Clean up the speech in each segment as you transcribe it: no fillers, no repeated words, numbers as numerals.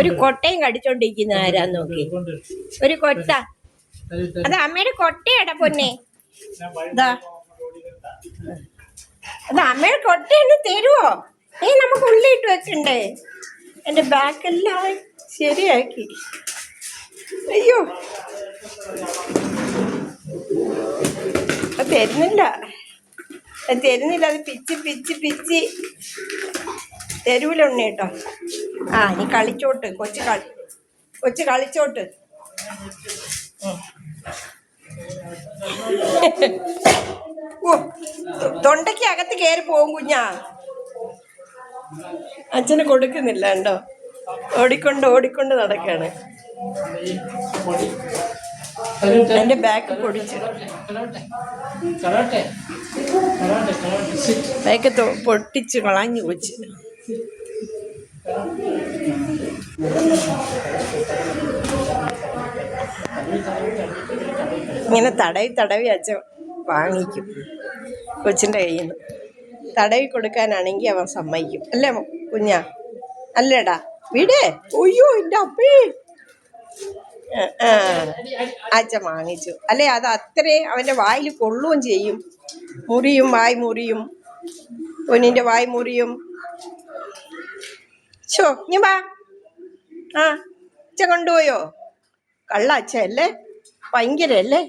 ഒരു കൊട്ടയും കടിച്ചോണ്ടിരിക്കുന്ന ആരാന്ന് നോക്കി. ഒരു കൊട്ട, അത് അമ്മയുടെ കൊട്ടയാടാ പൊന്നെ. അത് അമ്മയുടെ കൊട്ടയൊന്ന് തരുവോ? നമുക്ക് ഉള്ളിട്ട് വെക്കണ്ടേ? എന്റെ ബാക്കെല്ലാം ശരിയാക്കി. അയ്യോ, അത് തരുന്നില്ല. അത് പിച്ചി പിച്ചി പിച്ചി തരൂല ഉണ്ണി കേട്ടോ. നീ കളിച്ചോട്ട്, കൊച്ചു കളിച്ചോട്ട്. ഓ, തൊണ്ടയ്ക്ക് അകത്ത് കയറി പോകും കുഞ്ഞാ. അച്ഛന് കൊടുക്കുന്നില്ല കേട്ടോ. ഓടിക്കൊണ്ട് നടക്കാണ്. എന്റെ ബാക്ക് പൊടിച്ചു, ബാക്ക് പൊട്ടിച്ച് കളഞ്ഞു വെച്ച്. ഇങ്ങനെ തടവി അച്ഛൻ വാങ്ങിക്കും കൊച്ചിൻ്റെ കയ്യിൽ നിന്ന്. തടവി കൊടുക്കാനാണെങ്കിൽ അവൻ സമ്മതിക്കും. അല്ലേ കുഞ്ഞാ? അല്ലേടാ? വീടേ. ഒയ്യോ, എൻ്റെ അപ്പേ. അച്ഛൻ വാങ്ങിച്ചു. അല്ലേ, അത് അത്രയും അവൻ്റെ വായിൽ കൊള്ളുകയും ചെയ്യും. മുറിയും, വായ് മുറിയും. പൊന്നിൻ്റെ വായ് മുറിയും. ഷോ, നീ വാ. അച്ഛൻ കൊണ്ടുപോയോ? കള്ള അച്ഛൻ അല്ലേ? ഭയങ്കര അല്ലേ?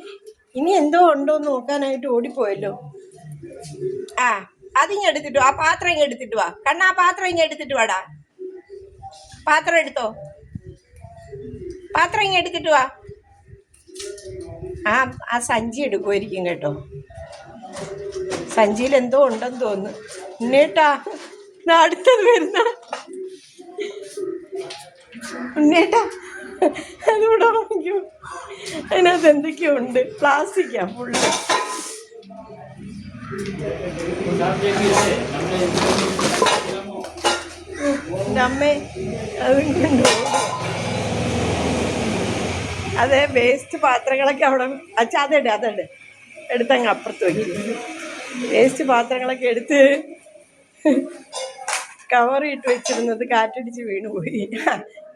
ഇനി എന്തോ ഉണ്ടോന്ന് നോക്കാനായിട്ട് ഓടിപ്പോയല്ലോ. അതിങ്ങ് എടുത്തിട്ട് വാ. ആ പാത്രം ഇങ്ങ് എടുത്തിട്ട് വാ. കണ്ണാ, ആ പാത്രം ഇങ്ങ് എടുത്തിട്ട് വാടാ. പാത്രം എടുത്തോ. പാത്രം ഇങ്ങ് എടുത്തിട്ട് വാ. ആ സഞ്ചി എടുക്കുമായിരിക്കും കേട്ടോ. സഞ്ചിയിൽ എന്തോ ഉണ്ടെന്ന് തോന്നുന്നു. ഉണ്ണേട്ടാ, അടുത്തത് വരുന്ന ഉണ്ണേട്ടാ, അതുകൂടെ വാങ്ങിക്കൂ. അതിനകത്ത് എന്തൊക്കെയോ ഉണ്ട്. പ്ലാസ്റ്റിക്കാ ഫുള്ള്. എൻ്റെ അമ്മേ, അതും കൊണ്ടു. അതെ, വേസ്റ്റ് പാത്രങ്ങളൊക്കെ അവിടെ. അച്ഛാ, അതുണ്ട് എടുത്തങ്ങ് അപ്പുറത്ത് വയ്ക്കും. വേസ്റ്റ് പാത്രങ്ങളൊക്കെ എടുത്ത് കവറിട്ട് വെച്ചിരുന്നത് കാറ്റടിച്ച് വീണുപോയി.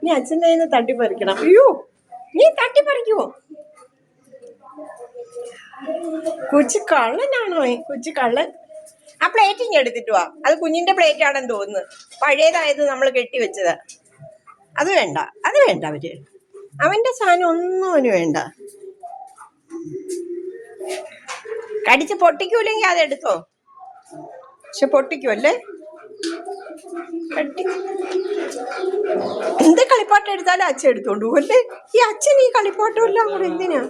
നീ അച്ഛൻ്റെ കയ്യിൽ നിന്ന് തട്ടിപ്പറിക്കണം. അയ്യോ, നീ തട്ടിപ്പറിക്കുമോ? കൊച്ചു കള്ളനാണോ? കൊച്ചു കള്ളൻ. ആ പ്ലേറ്റിങ് എടുത്തിട്ട് വാ. അത് കുഞ്ഞിൻ്റെ പ്ലേറ്റ് ആണെന്ന് തോന്നുന്നു. പഴയതായത് നമ്മൾ കെട്ടിവെച്ചത്. അത് വേണ്ട അവര്. അവൻ്റെ സാധനം ഒന്നും അവന് വേണ്ട. കടിച്ച് പൊട്ടിക്കൂലെങ്കിൽ അതെടുത്തോ. പക്ഷെ പൊട്ടിക്കുമല്ലേ? എന്ത് കളിപ്പാട്ടം എടുത്താലും അച്ഛൻ എടുത്തോണ്ട് പോകല്ലേ? ഈ അച്ഛൻ ഈ കളിപ്പാട്ടം എല്ലാം കൂടെ എന്തിനാ?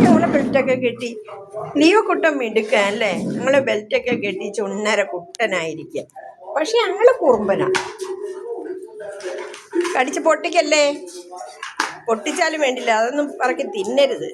ഞങ്ങളെ ബെൽറ്റൊക്കെ കെട്ടി. ലീവ് കുട്ടൻ മിടുക്ക അല്ലേ? ഞങ്ങളെ ബെൽറ്റൊക്കെ കെട്ടി ചുണ്ണര കുട്ടനായിരിക്കുക. പക്ഷെ ഞങ്ങള് കുറുമ്പനാ. കടിച്ച് പൊട്ടിക്കല്ലേ? പൊട്ടിച്ചാലും വേണ്ടില്ല, അതൊന്നും പറക്കി തിന്നരുത്.